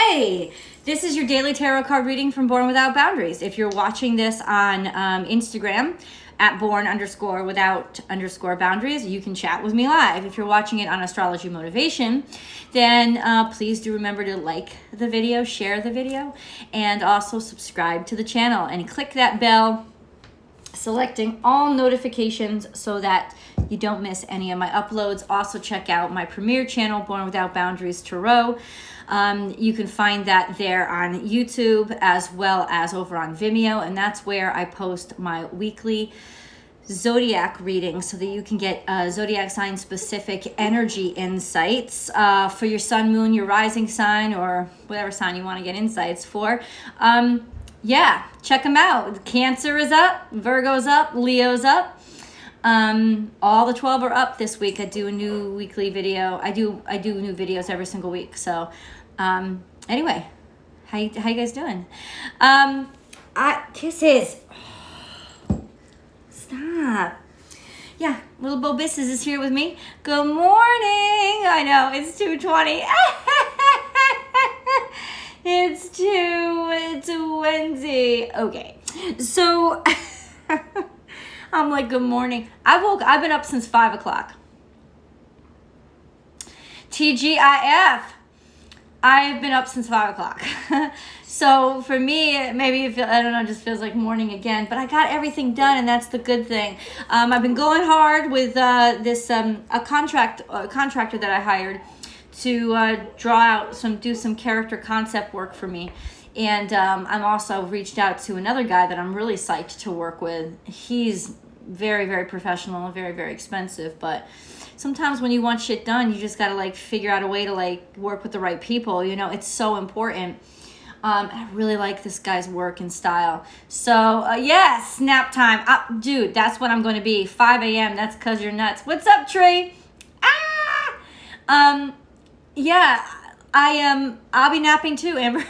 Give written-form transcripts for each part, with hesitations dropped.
Hey, this is your daily tarot card reading from Born Without Boundaries. If you're watching this on Instagram at born_without_boundaries, you can chat with me live. If you're watching it on Astrology Motivation, then please do remember to like the video, share the video, and also subscribe to the channel and click that bell, selecting all notifications so that you don't miss any of my uploads. Also check out my premiere channel, Born Without Boundaries Tarot. You can find that there on YouTube as well as over on Vimeo, and that's where I post my weekly zodiac reading so that you can get zodiac sign specific energy insights for your sun, moon, your rising sign, or whatever sign you want to get insights for. Yeah, check them out. Cancer is up, Virgo's up, Leo's up. All the 12 are up this week. I do a new weekly video. I do new videos every single week. So, anyway, how you guys doing? Kisses. Stop. Yeah, little Bo Bisses is here with me. Good morning. I know, it's 2:20. It's Wednesday. Okay, so I'm like, good morning. I've been up since 5 o'clock. TGIF. I've been up since 5 o'clock. So for me, maybe I don't know, it just feels like morning again, but I got everything done, and that's the good thing. I've been going hard with this a contractor that I hired to do some character concept work for me. And I'm also reached out to another guy that I'm really psyched to work with. He's very, very professional and very, very expensive. But sometimes when you want shit done, you just got to like figure out a way to like work with the right people. You know, it's so important. I really like this guy's work and style. So, yeah, snap time. Dude, that's what I'm going to be. 5 a.m. That's because you're nuts. What's up, Trey? Yeah, I'll be napping too, Amber.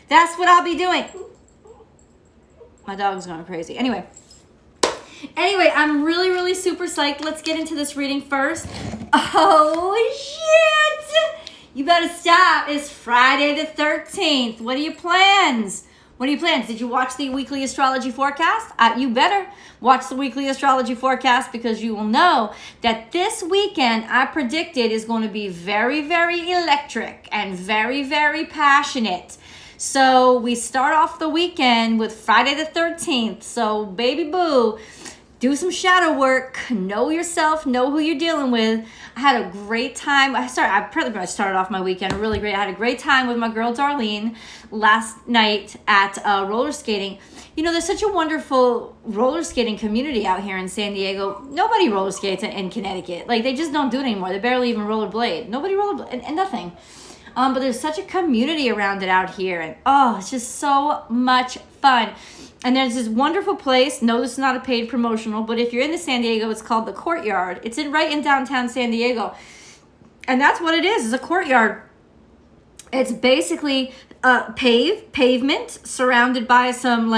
That's what I'll be doing. My dog's going crazy. Anyway, I'm really, really super psyched. Let's get into this reading first. Oh, shit. You better stop. It's Friday the 13th. What are your plans? Did you watch the weekly astrology forecast? You better watch the weekly astrology forecast, because you will know that this weekend I predicted is going to be very, very electric and very, very passionate. So we start off the weekend with Friday the 13th. So baby boo, do some shadow work, know yourself, know who you're dealing with. I had a great time. I pretty much started off my weekend really great. I had a great time with my girl Darlene last night at roller skating. You know, there's such a wonderful roller skating community out here in San Diego. Nobody roller skates in Connecticut. Like, they just don't do it anymore. They barely even rollerblade. Nobody rollerblade and nothing. But there's such a community around it out here. And, it's just so much fun. And there's this wonderful place. No, this is not a paid promotional, but if you're in the San Diego, it's called the Courtyard. It's right in downtown San Diego. And that's what it is. It's a courtyard. It's basically pavement surrounded by some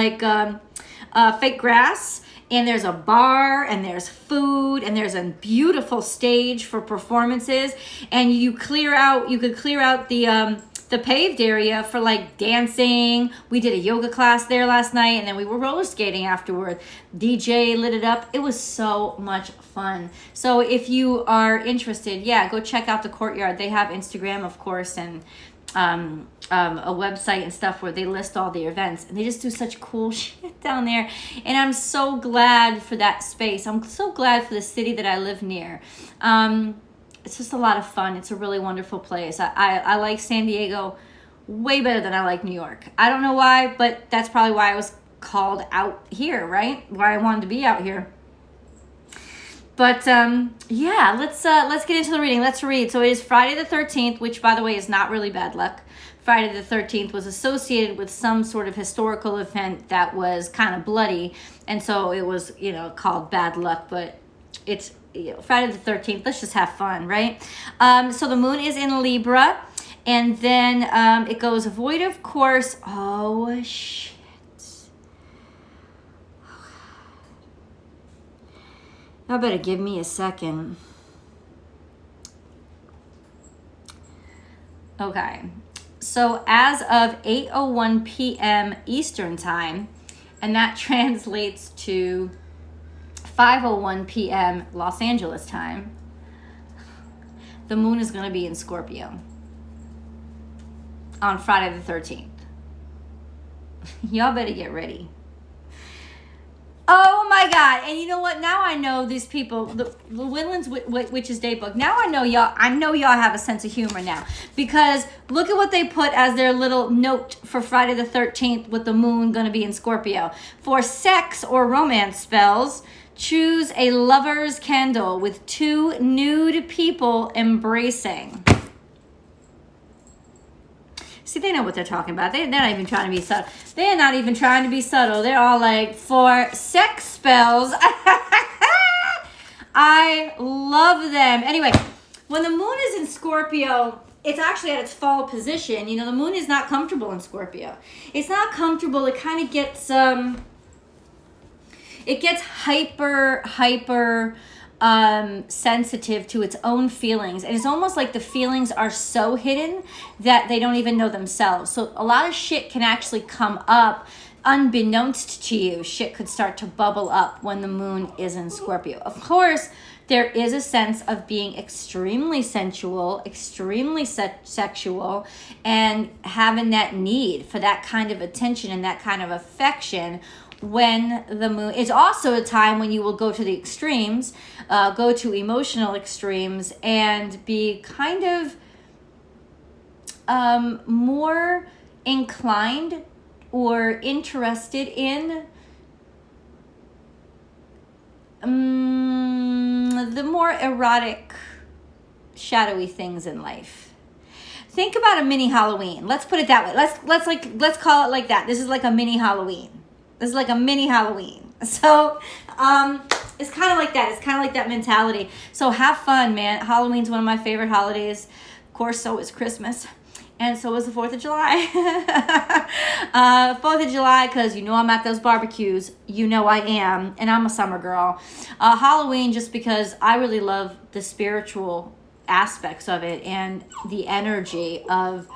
fake grass. And there's a bar, and there's food, and there's a beautiful stage for performances. And you could clear out the paved area for like dancing. We did a yoga class there last night, and then we were roller skating afterward. DJ lit it up. It was so much fun. So if you are interested, go check out the Courtyard. They have Instagram, of course, and a website and stuff where they list all the events, and they just do such cool shit down there. And I'm so glad for that space. I'm so glad for the city that I live near. It's just a lot of fun. It's a really wonderful place. I like San Diego way better than I like New York. I don't know why, but that's probably why I was called out here, right? Why I wanted to be out here. But let's get into the reading. Let's read. So it is Friday the 13th, which, by the way, is not really bad luck. Friday the 13th was associated with some sort of historical event that was kind of bloody, and so it was, called bad luck. But it's Friday the 13th. Let's just have fun, right? So the moon is in Libra, and then it goes void of course. Oh, shit. I better give me a second. Okay. So as of 8:01 p.m. Eastern time, and that translates to 5:01 p.m. Los Angeles time, the moon is going to be in Scorpio on Friday the 13th. Y'all better get ready. Oh my God. And you know what? Now I know these people, the Woodlands Witches Daybook. Now I know y'all have a sense of humor now. Because look at what they put as their little note for Friday the 13th with the moon going to be in Scorpio. For sex or romance spells, choose a lover's candle with 2 nude people embracing. See, they know what they're talking about. They're not even trying to be subtle. They're not even trying to be subtle. They're all like, for sex spells. I love them. Anyway, when the moon is in Scorpio, it's actually at its fall position. You know, the moon is not comfortable in Scorpio. It's not comfortable. It kind of gets, it gets hyper sensitive to its own feelings, and it's almost like the feelings are so hidden that they don't even know themselves. So a lot of shit can actually come up unbeknownst to you. Shit could start to bubble up when the moon is in Scorpio. Of course, there is a sense of being extremely sensual, extremely sexual, and having that need for that kind of attention and that kind of affection when the moon. It's also a time when you will go to the extremes, go to emotional extremes, and be kind of more inclined or interested in the more erotic, shadowy things in life. Think about a mini Halloween. Let's put it that way. Let's call it like that. This is like a mini Halloween. This is like a mini Halloween. So it's kind of like that. It's kind of like that mentality. So have fun, man. Halloween's one of my favorite holidays. Of course, so is Christmas. And so is the 4th of July. 4th of July, because you know I'm at those barbecues. You know I am. And I'm a summer girl. Halloween, just because I really love the spiritual aspects of it and the energy of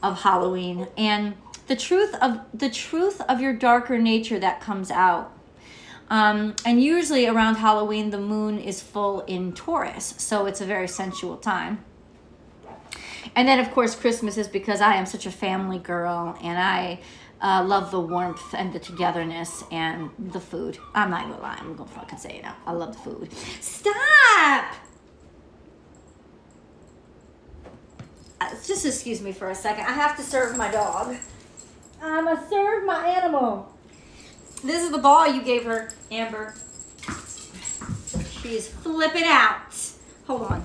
Halloween. And the truth of your darker nature that comes out. And usually around Halloween, the moon is full in Taurus. So it's a very sensual time. And then, of course, Christmas is because I am such a family girl. And I love the warmth and the togetherness and the food. I'm not going to lie. I'm going to fucking say it now. I love the food. Stop! Just excuse me for a second. I have to serve my dog. I'm gonna serve my animal. This is the ball you gave her, Amber. She's flipping out. Hold on.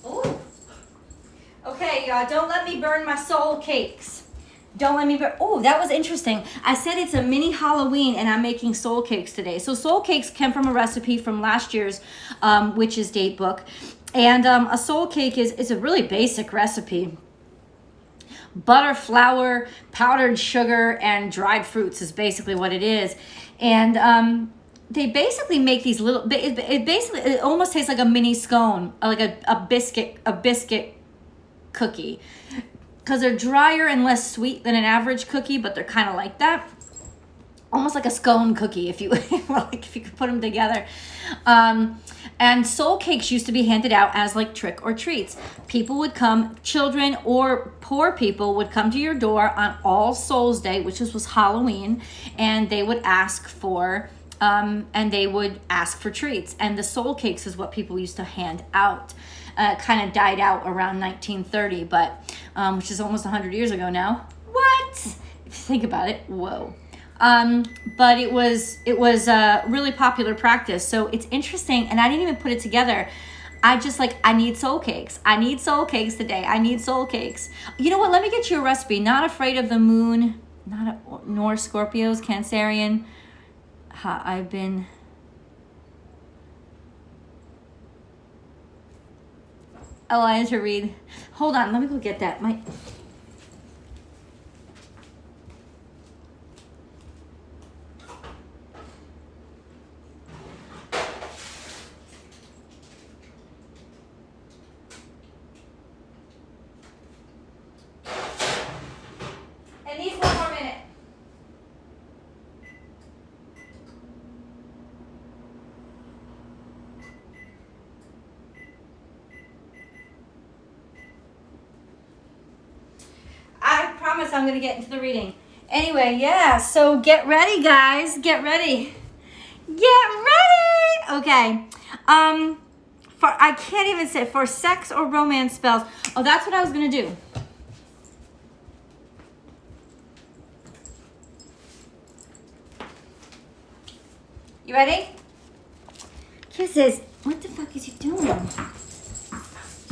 Oh. Okay, y'all, don't let me burn my soul cakes. Don't let me burn. Oh, that was interesting. I said it's a mini Halloween and I'm making soul cakes today. So soul cakes came from a recipe from last year's Witch's Date book. And a soul cake is a really basic recipe. Butter, flour, powdered sugar, and dried fruits is basically what it is. And they basically make these little, it almost tastes like a mini scone, like a biscuit cookie. Because they're drier and less sweet than an average cookie, but they're kind of like that. Almost like a scone cookie, if you could put them together. And soul cakes used to be handed out as like trick or treats. People would come, children or poor people would come to your door on All Souls Day, which was Halloween, and they would ask for treats. And the soul cakes is what people used to hand out. Kind of died out around 1930, but which is almost 100 years ago now. What? If you think about it, whoa. But it was a really popular practice. So it's interesting, and I didn't even put it together. I need soul cakes. I need soul cakes today. I need soul cakes. You know what? Let me get you a recipe. Not afraid of the moon, nor Scorpios, Cancerian. I've been... Oh, I had to read. Hold on, let me go get that. promise I'm going to get into the reading. Anyway, yeah, so get ready, guys. Get ready. Get ready. Okay. I can't even say for sex or romance spells. Oh, that's what I was going to do. You ready? Kisses. What the fuck is he doing?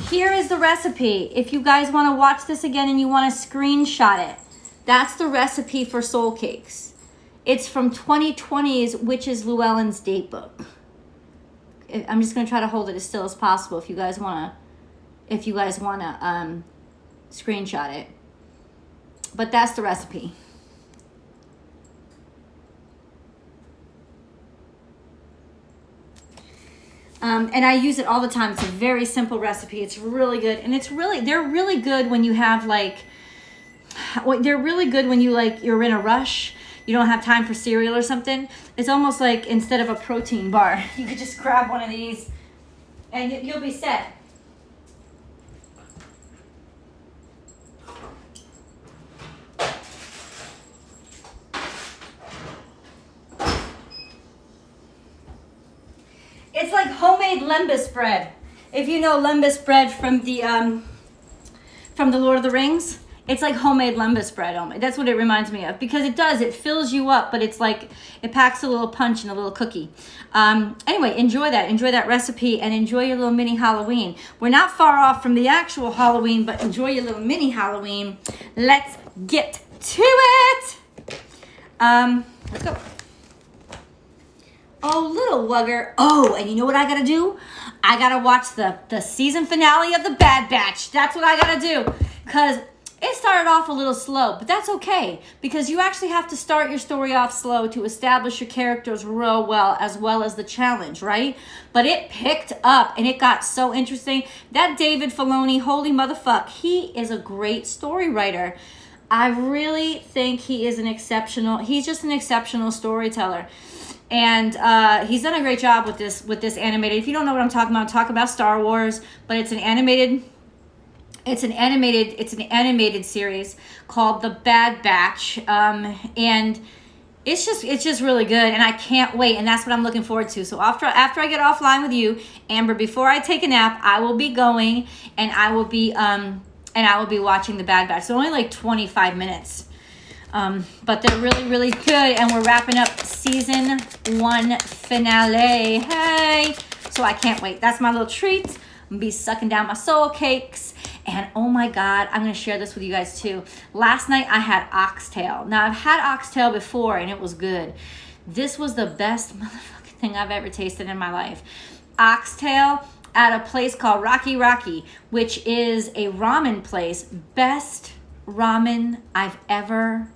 Here is the recipe. If you guys want to watch this again and you want to screenshot it, that's the recipe for soul cakes. It's from 2020's Witches Llewellyn's date book. I'm just going to try to hold it as still as possible if you guys want to screenshot it. But that's the recipe. And I use it all the time. It's a very simple recipe. It's really good. And they're really good when you have they're really good when you're in a rush. You don't have time for cereal or something. It's almost like instead of a protein bar, you could just grab one of these and you'll be set. It's like homemade lembas bread. If you know lembas bread from the Lord of the Rings, it's like homemade lembas bread. That's what it reminds me of, because it fills you up, but it's like it packs a little punch in a little cookie. Anyway, enjoy that recipe, and enjoy your little mini Halloween. We're not far off from the actual Halloween, but enjoy your little mini Halloween. Let's get to it. Let's go. Oh, little wugger. Oh, and you know what I gotta do? I gotta watch the season finale of The Bad Batch. That's what I gotta do. Because it started off a little slow, but that's okay. Because you actually have to start your story off slow to establish your characters real well as the challenge, right? But it picked up and it got so interesting. That David Filoni, holy motherfuck, he is a great story writer. I really think he's just an exceptional storyteller. And he's done a great job with this animated. If you don't know what I'm talking about, I'm talking about Star Wars, but it's an animated series called The Bad Batch, and it's just really good, and I can't wait, and that's what I'm looking forward to. So after I get offline with you, Amber, before I take a nap, I will be going, and I will be watching The Bad Batch. So only like 25 minutes. But they're really, really good, and we're wrapping up season 1 finale. Hey! So I can't wait. That's my little treat. I'm gonna be sucking down my soul cakes. And oh my God, I'm gonna share this with you guys too. Last night I had oxtail. Now I've had oxtail before and it was good. This was the best motherfucking thing I've ever tasted in my life. Oxtail at a place called Rocky, which is a ramen place. Best ramen I've ever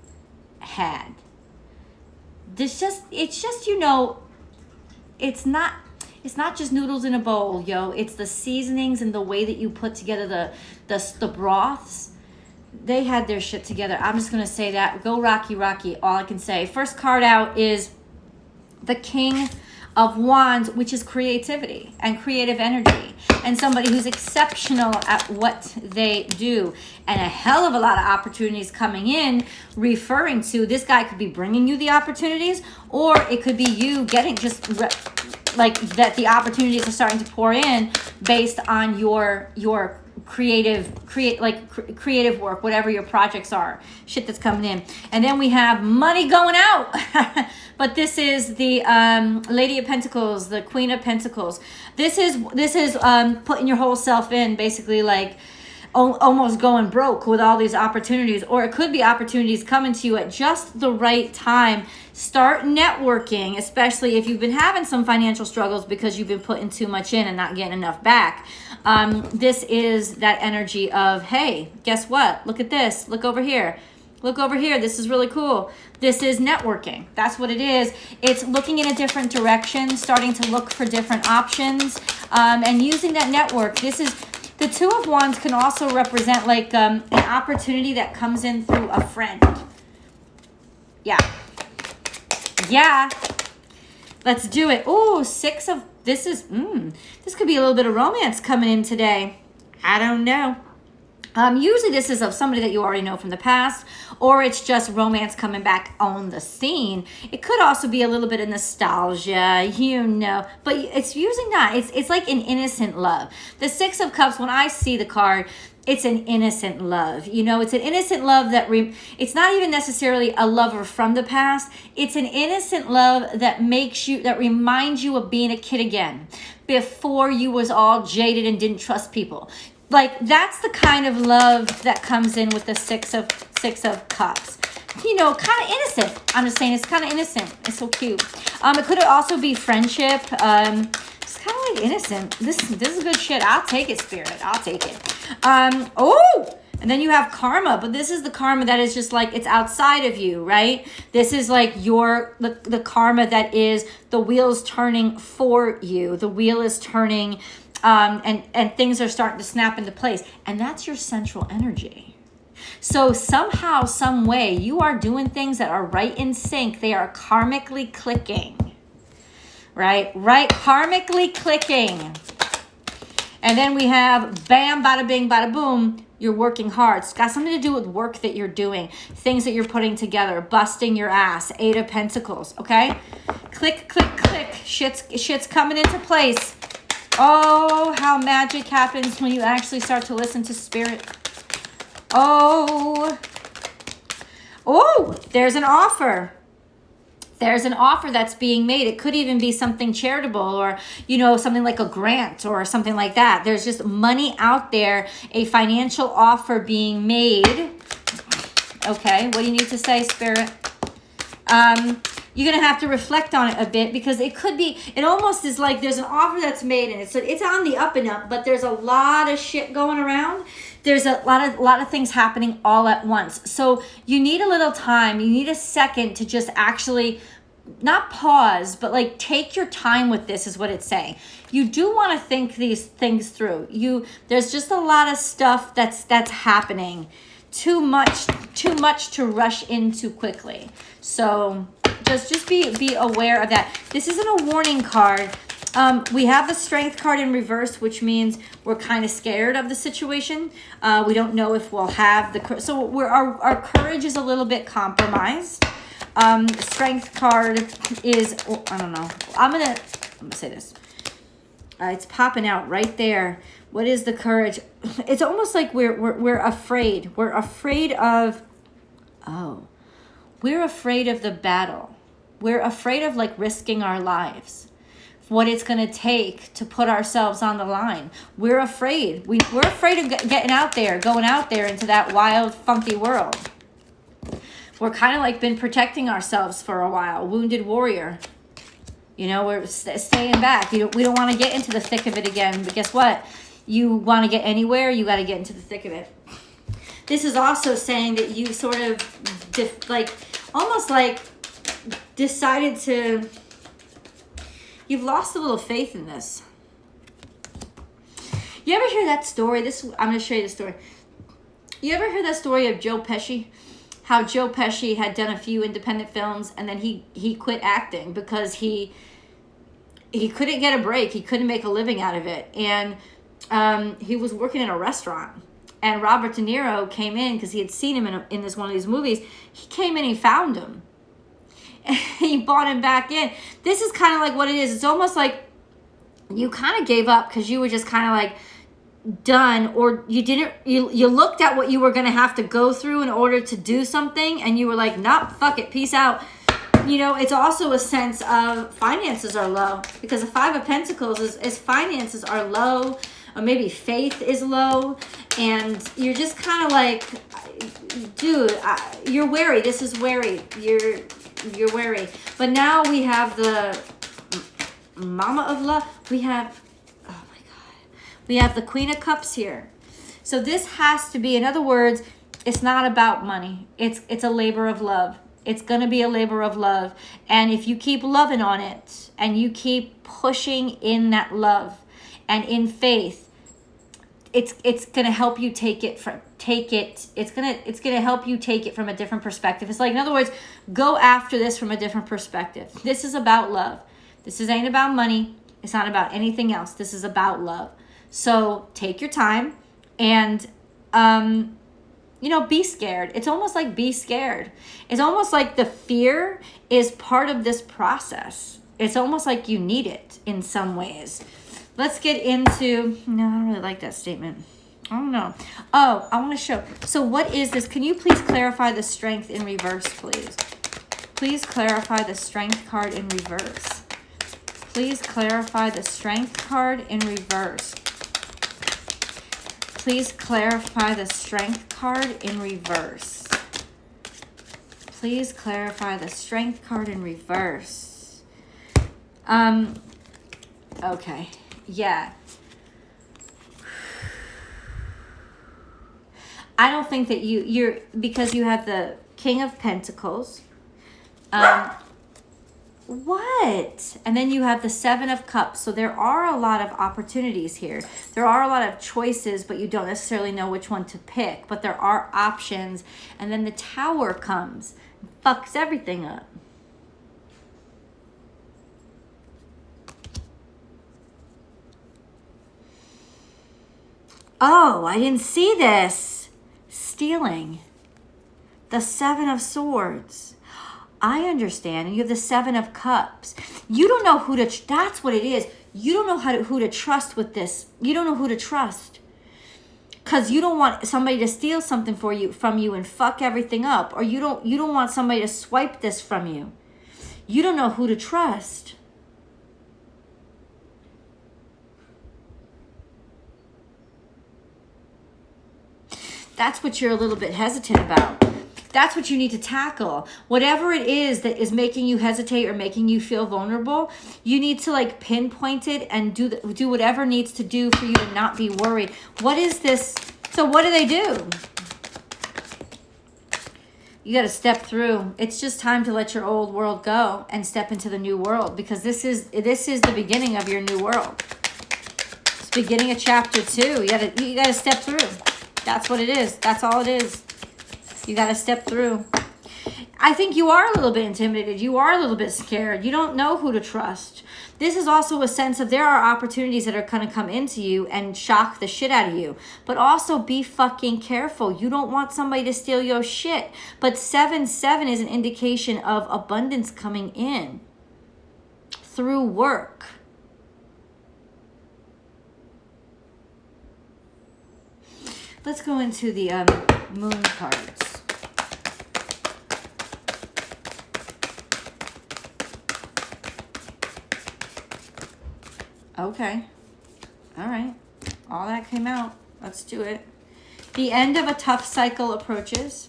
had. It's just it's not just noodles in a bowl, yo. It's the seasonings and the way that you put together the broths. They had their shit together. I'm just gonna say that. Go Rocky, all I can say. First card out is the King of Wands, which is creativity and creative energy, and somebody who's exceptional at what they do, and a hell of a lot of opportunities coming in, referring to this guy could be bringing you the opportunities, or it could be you getting like that. The opportunities are starting to pour in based on your creative work, whatever your projects are, shit that's coming in. And then we have money going out. But this is the Lady of Pentacles, the Queen of Pentacles. This is putting your whole self in, basically, like almost going broke with all these opportunities, or it could be opportunities coming to you at just the right time. Start networking, especially if you've been having some financial struggles because you've been putting too much in and not getting enough back. This is that energy of, hey, guess what? Look at this. Look over here. Look over here. This is really cool. This is networking. That's what it is. It's looking in a different direction, starting to look for different options, and using that network. This is the Two of Wands can also represent like an opportunity that comes in through a friend. Yeah. Let's do it. Oh, this could be a little bit of romance coming in today. I don't know. Usually this is of somebody that you already know from the past, or it's just romance coming back on the scene. It could also be a little bit of nostalgia, but it's usually not. It's like an innocent love. The Six of Cups, when I see the card, it's an innocent love. It's an innocent love that it's not even necessarily a lover from the past. It's an innocent love that reminds you of being a kid again, before you was all jaded and didn't trust people. Like, that's the kind of love that comes in with the Six of Cups. Kind of innocent. I'm just saying, it's kind of innocent. It's so cute. It could also be friendship. It's kind of like innocent. This is good shit. I'll take it, Spirit. I'll take it. And then you have karma, but this is the karma that is just like, it's outside of you, right? This is like the karma that is the wheel's turning for you. The wheel is turning, and things are starting to snap into place. And that's your central energy. So somehow, some way, you are doing things that are right in sync. They are karmically clicking. Right, karmically clicking. And then we have bam, bada bing, bada boom. You're working hard. It's got something to do with work that you're doing, things that you're putting together, busting your ass. Eight of Pentacles, okay? Click, click, click. Shit's coming into place. Oh, how magic happens when you actually start to listen to Spirit. Oh, there's an offer. There's an offer that's being made. It could even be something charitable, or, something like a grant or something like that. There's just money out there, a financial offer being made. Okay, what do you need to say, Spirit? You're going to have to reflect on it a bit, because it almost is like there's an offer that's made, and it's on the up and up, but there's a lot of shit going around. There's a lot of things happening all at once. So you need a little time. You need a second to just actually not pause, but like take your time with this, is what it's saying. You do want to think these things through. There's just a lot of stuff that's happening. Too much to rush into quickly. So just be aware of that. This isn't a warning card. We have the Strength card in reverse, which means we're kind of scared of the situation. We don't know if we'll have our courage is a little bit compromised. Strength card is, I don't know. I'm gonna say this. It's popping out right there. What is the courage? It's almost like we're afraid. We're afraid of the battle. We're afraid of like risking our lives. What it's going to take to put ourselves on the line. We're afraid. We're afraid of going out there into that wild, funky world. We're kind of like been protecting ourselves for a while. Wounded warrior. We're staying back. We don't want to get into the thick of it again. But guess what? You want to get anywhere, you got to get into the thick of it. This is also saying that you sort of almost like decided to... You've lost a little faith in this. You ever hear that story? I'm going to show you the story. You ever hear that story of Joe Pesci? How Joe Pesci had done a few independent films, and then he quit acting because he couldn't get a break. He couldn't make a living out of it. And he was working in a restaurant. And Robert De Niro came in because he had seen him in one of these movies. He came in, he found him. And he brought him back in. This is kind of like what it is. It's almost like you kind of gave up because you were just kind of like done, or you looked at what you were going to have to go through in order to do something, and you were like, nope, fuck it, peace out. It's also a sense of finances are low, because the Five of Pentacles is finances are low, or maybe faith is low, and you're just kind of like, dude, you're wary. This is wary. You're wary. But now we have the Mama of Love. We have the Queen of Cups here. So this has to be, in other words, it's not about money. It's a labor of love. It's going to be a labor of love. And if you keep loving on it and you keep pushing in that love and in faith, it's going to help you it's going to help you take it from a different perspective. It's like, in other words, go after this from a different perspective. This is about love. This ain't about money. It's not about anything else. This is about love. So take your time and you know, be scared. It's almost like be scared. It's almost like the fear is part of this process. It's almost like you need it in some ways. Let's get into, no, I don't really like that statement. I don't know. Oh, I want to show. So what is this? Can you please clarify the strength in reverse, please? Please clarify the strength card in reverse. Please clarify the strength card in reverse. Please clarify the strength card in reverse. Please clarify the strength card in reverse. Okay. Yeah. I don't think that you're, because you have the King of Pentacles. What? And then you have the Seven of Cups. So there are a lot of opportunities here. There are a lot of choices, but you don't necessarily know which one to pick. But there are options. And then the Tower comes. Fucks everything up. Oh, I didn't see this. Stealing. The Seven of Swords. I understand. And you have the Seven of Cups. You don't know who to, that's what it is. You don't know who to trust with this. You don't know who to trust. Because you don't want somebody to steal something from you and fuck everything up. Or you don't want somebody to swipe this from you. You don't know who to trust. That's what you're a little bit hesitant about. That's what you need to tackle. Whatever it is that is making you hesitate or making you feel vulnerable, you need to like pinpoint it and do whatever needs to do for you to not be worried. What is this? So what do they do? You got to step through. It's just time to let your old world go and step into the new world, because this is the beginning of your new world. It's the beginning of chapter 2. You got to step through. That's what it is. That's all it is. You got to step through. I think you are a little bit intimidated. You are a little bit scared. You don't know who to trust. This is also a sense of there are opportunities that are going to come into you and shock the shit out of you. But also be fucking careful. You don't want somebody to steal your shit. But 7-7 is an indication of abundance coming in through work. Let's go into the moon cards. Okay. All right. All that came out. Let's do it. The end of a tough cycle approaches.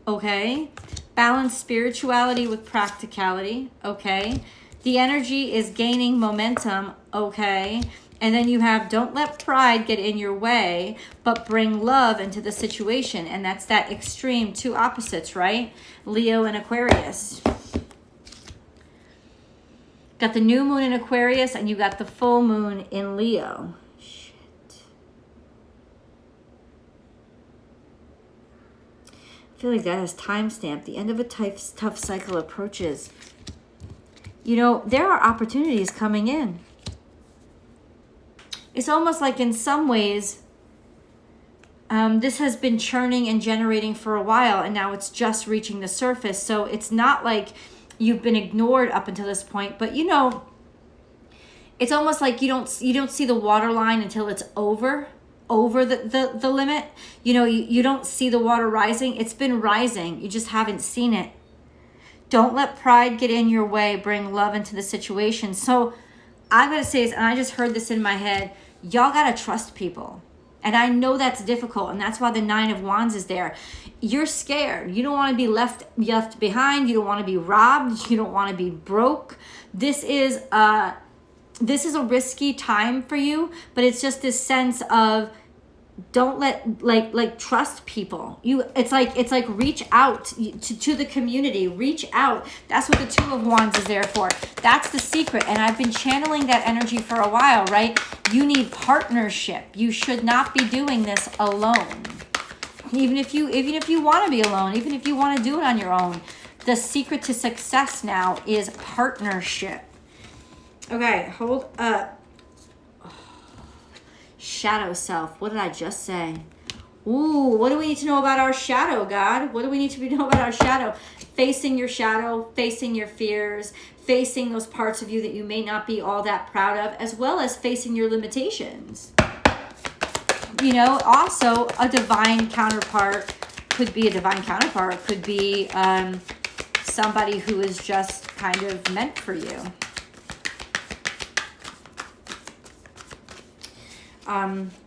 Okay. Balance spirituality with practicality. Okay. The energy is gaining momentum. Okay. And then you have don't let pride get in your way, but bring love into the situation. And that's that extreme, two opposites, right? Leo and Aquarius. Got the new moon in Aquarius and you got the full moon in Leo. Shit. I feel like that is timestamped. The end of a tough cycle approaches. You know, there are opportunities coming in. It's almost like in some ways, this has been churning and generating for a while, and now it's just reaching the surface. So it's not like you've been ignored up until this point, but you know, it's almost like you don't see the water line until it's over the limit. You know, you don't see the water rising. It's been rising. You just haven't seen it. Don't let pride get in your way. Bring love into the situation. So I'm going to say this, and I just heard this in my head. Y'all got to trust people. And I know that's difficult, and that's why the 9 of Wands is there. You're scared. You don't want to be left behind. You don't want to be robbed. You don't want to be broke. This is a risky time for you, but it's just this sense of don't let like trust people. It's like reach out to the community. Reach out. That's what the 2 of Wands is there for. That's the secret. And I've been channeling that energy for a while, right? You need partnership. You should not be doing this alone. Even if you want to be alone, even if you want to do it on your own, the secret to success now is partnership. Okay, hold up. Shadow self. What did I just say? Ooh, what do we need to know about our shadow, God? What do we need to know about our shadow? Facing your shadow, facing your fears, facing those parts of you that you may not be all that proud of, as well as facing your limitations. You know, also a divine counterpart could be somebody who is just kind of meant for you.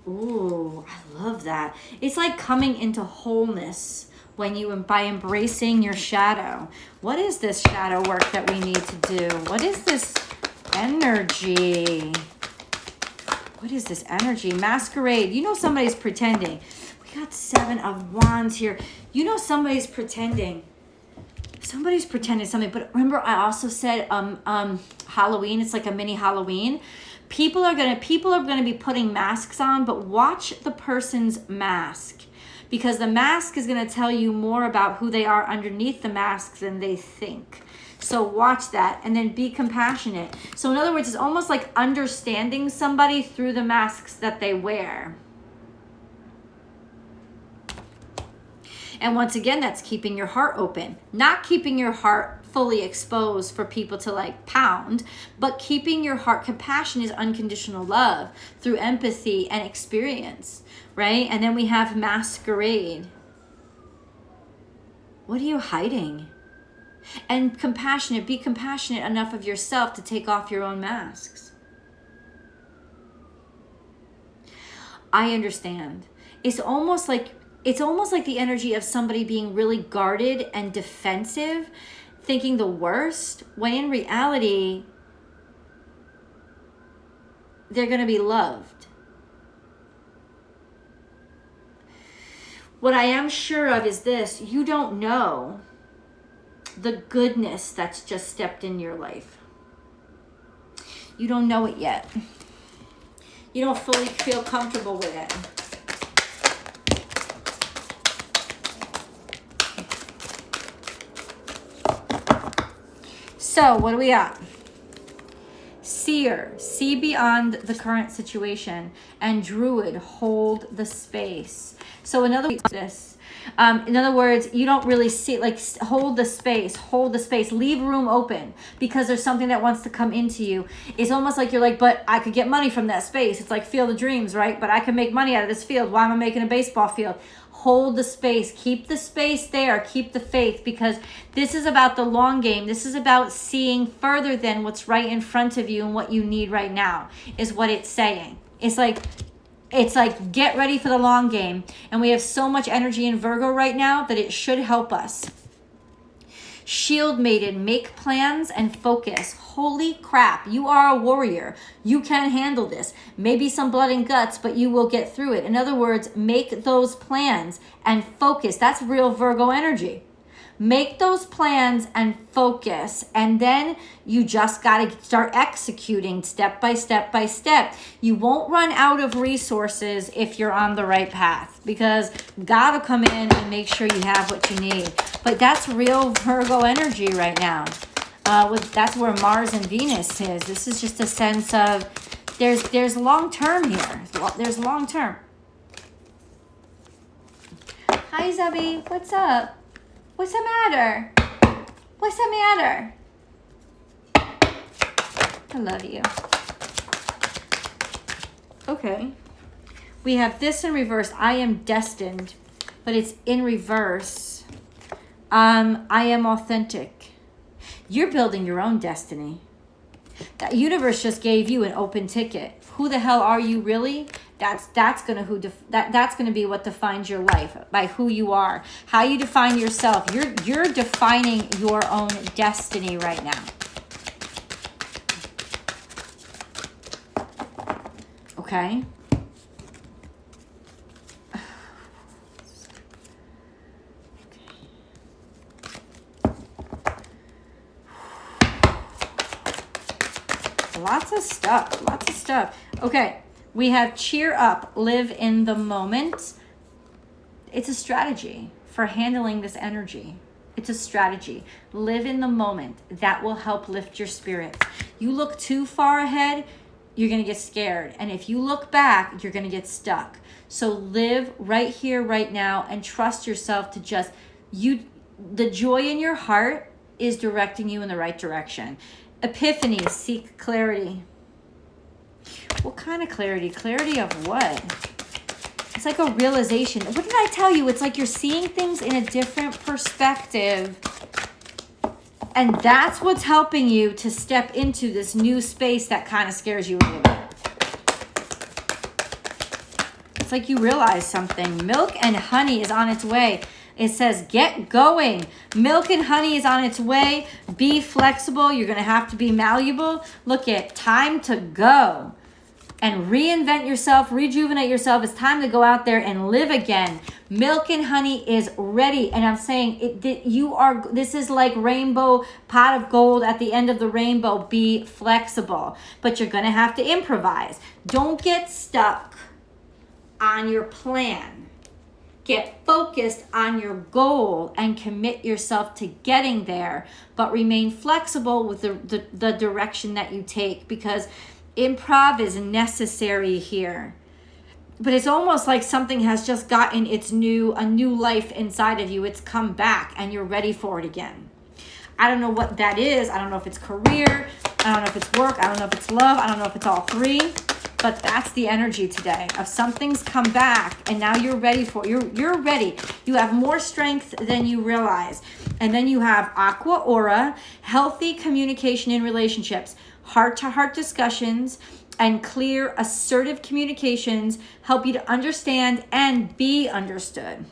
Ooh, I love that. It's like coming into wholeness by embracing your shadow. What is this shadow work that we need to do? What is this energy? What is this energy? Masquerade. You know somebody's pretending. We got 7 of Wands here. You know somebody's pretending. Somebody's pretending something. But remember, I also said Halloween. It's like a mini Halloween. People are gonna be putting masks on, but watch the person's mask, because the mask is gonna tell you more about who they are underneath the mask than they think. So watch that, and then be compassionate. So in other words, it's almost like understanding somebody through the masks that they wear. And once again, that's keeping your heart open, not keeping your heart fully exposed for people to like pound, but keeping your heart. Compassion is unconditional love through empathy and experience, right? And then we have masquerade. What are you hiding? And compassionate, be compassionate enough of yourself to take off your own masks. I understand. It's almost like the energy of somebody being really guarded and defensive, thinking the worst, when in reality, they're going to be loved. What I am sure of is this: you don't know the goodness that's just stepped in your life. You don't know it yet. You don't fully feel comfortable with it. So what do we got? Seer, see beyond the current situation, and Druid, hold the space. So in other words, you don't really see, like, hold the space, leave room open, because there's something that wants to come into you. It's almost like you're like, but I could get money from that space. It's like Field of Dreams, right? But I can make money out of this field. Why am I making a baseball field? Hold the space, keep the space there, keep the faith, because this is about the long game. This is about seeing further than what's right in front of you and what you need right now, is what it's saying. It's like get ready for the long game. And we have so much energy in Virgo right now that it should help us. Shield Maiden, make plans and focus. Holy crap, you are a warrior. You can handle this. Maybe some blood and guts, but you will get through it. In other words, make those plans and focus. That's real Virgo energy. Make those plans and focus, and then you just got to start executing step by step by step. You won't run out of resources if you're on the right path, because God will come in and make sure you have what you need. But that's real Virgo energy right now. That's where Mars and Venus is. This is just a sense of there's long term here. There's long term. Hi, Zubby. What's up? What's the matter? What's the matter? I love you. Okay. We have this in reverse. I am destined, but it's in reverse. I am authentic. You're building your own destiny. That universe just gave you an open ticket. Who the hell are you really? That's gonna be what defines your life, by who you are, how you define yourself. You're defining your own destiny right now. Okay. Lots of stuff. Okay. We have cheer up, live in the moment. It's a strategy for handling this energy. It's a strategy. Live in the moment. That will help lift your spirit. You look too far ahead, you're going to get scared. And if you look back, you're going to get stuck. So live right here, right now, and trust yourself to just, the joy in your heart is directing you in the right direction. Epiphany, seek clarity. What kind of clarity? Clarity of what? It's like a realization. What did I tell you? It's like you're seeing things in a different perspective. And that's what's helping you to step into this new space that kind of scares you a little bit. It's like you realize something. Milk and honey is on its way. It says, get going. Milk and honey is on its way. Be flexible. You're going to have to be malleable. Look at time to go and reinvent yourself, rejuvenate yourself. It's time to go out there and live again. Milk and honey is ready. And I'm saying this is like rainbow pot of gold at the end of the rainbow. Be flexible, but you're going to have to improvise. Don't get stuck on your plan. Get focused on your goal and commit yourself to getting there, but remain flexible with the direction that you take, because improv is necessary here. But it's almost like something has just gotten a new life inside of you. It's come back and you're ready for it again. I don't know what that is. I don't know if it's career. I don't know if it's work. I don't know if it's love. I don't know if it's all three. But that's the energy today of something's come back and now you're ready for it. You're ready. You have more strength than you realize. And then you have aqua aura, healthy communication in relationships, heart-to-heart discussions, and clear, assertive communications help you to understand and be understood.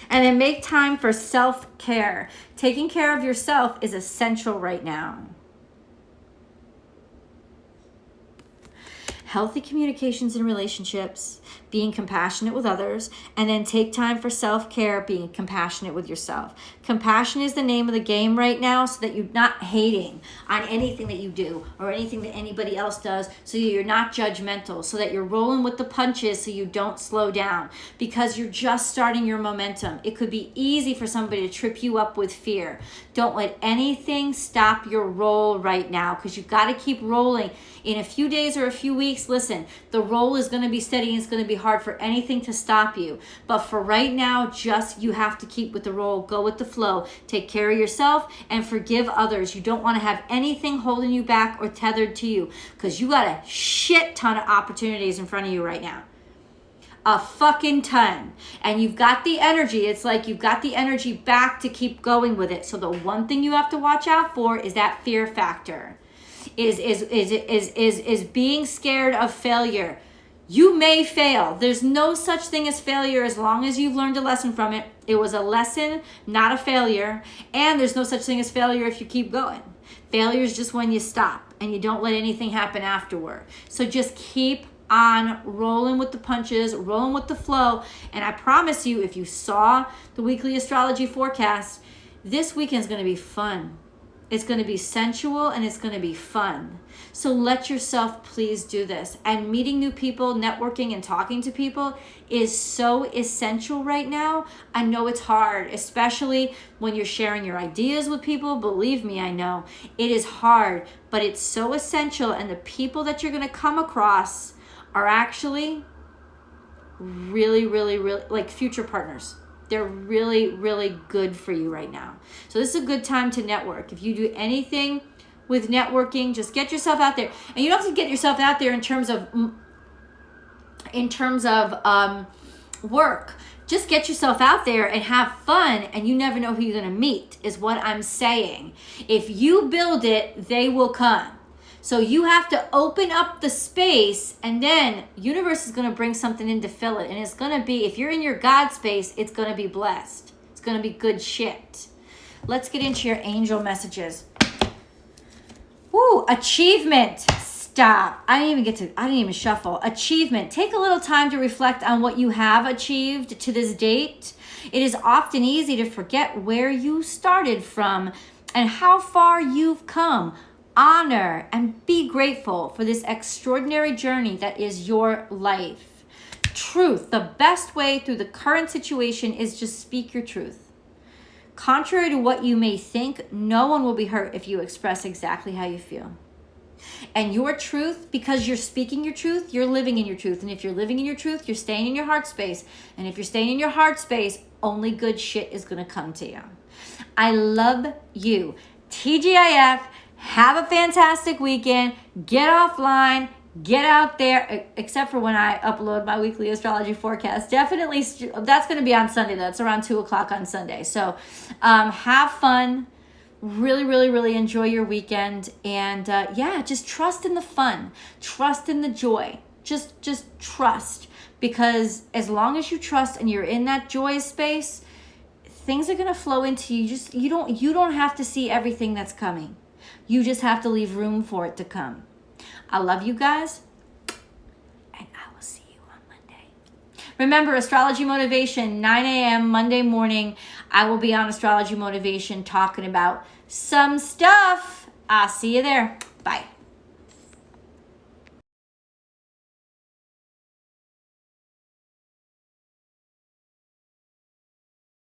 And then make time for self-care. Taking care of yourself is essential right now. Healthy communications in relationships, being compassionate with others, and then take time for self-care, being compassionate with yourself. Compassion is the name of the game right now, so that you're not hating on anything that you do or anything that anybody else does, so you're not judgmental, so that you're rolling with the punches so you don't slow down, because you're just starting your momentum. It could be easy for somebody to trip you up with fear. Don't let anything stop your roll right now, because you've got to keep rolling. In a few days or a few weeks, listen, the roll is going to be steady and it's going to be hard for anything to stop you. But for right now, you have to keep with the roll, go with the flow, take care of yourself and forgive others. You don't want to have anything holding you back or tethered to you, because you got a shit ton of opportunities in front of you right now. A fucking ton. And you've got the energy. It's like you've got the energy back to keep going with it. So the one thing you have to watch out for is that fear factor. Is being scared of failure. You may fail. There's no such thing as failure as long as you've learned a lesson from it. It was a lesson, not a failure. And there's no such thing as failure if you keep going. Failure is just when you stop and you don't let anything happen afterward. So just keep on rolling with the punches, rolling with the flow. And I promise you, if you saw the weekly astrology forecast, this weekend is going to be fun. It's going to be sensual and it's going to be fun. So let yourself please do this. And meeting new people, networking and talking to people is so essential right now. I know it's hard, especially when you're sharing your ideas with people. Believe me, I know. It is hard, but it's so essential. And the people that you're going to come across are actually really, really, really like future partners. They're really, really good for you right now. So this is a good time to network. If you do anything with networking, just get yourself out there. And you don't have to get yourself out there in terms of work. Just get yourself out there and have fun, and you never know who you're going to meet, is what I'm saying. If you build it, they will come. So you have to open up the space, and then universe is going to bring something in to fill it. And it's going to be, if you're in your God space, it's going to be blessed. It's going to be good shit. Let's get into your angel messages. Woo, achievement. Stop. I didn't even shuffle. Achievement. Take a little time to reflect on what you have achieved to this date. It is often easy to forget where you started from and how far you've come. Honor and be grateful for this extraordinary journey that is your life. Truth. The best way through the current situation is just speak your truth. Contrary to what you may think, no one will be hurt if you express exactly how you feel. And your truth, because you're speaking your truth, you're living in your truth. And if you're living in your truth, you're staying in your heart space. And if you're staying in your heart space, only good shit is going to come to you. I love you. TGIF, have a fantastic weekend. Get offline. Get out there, except for when I upload my weekly astrology forecast. Definitely, that's going to be on Sunday. That's around 2 o'clock on Sunday. So have fun. Really, really, really enjoy your weekend. And yeah, just trust in the fun. Trust in the joy. Just trust. Because as long as you trust and you're in that joy space, things are going to flow into you. You don't have to see everything that's coming. You just have to leave room for it to come. I love you guys, and I will see you on Monday. Remember, Astrology Motivation, 9 a.m. Monday morning. I will be on Astrology Motivation talking about some stuff. I'll see you there. Bye.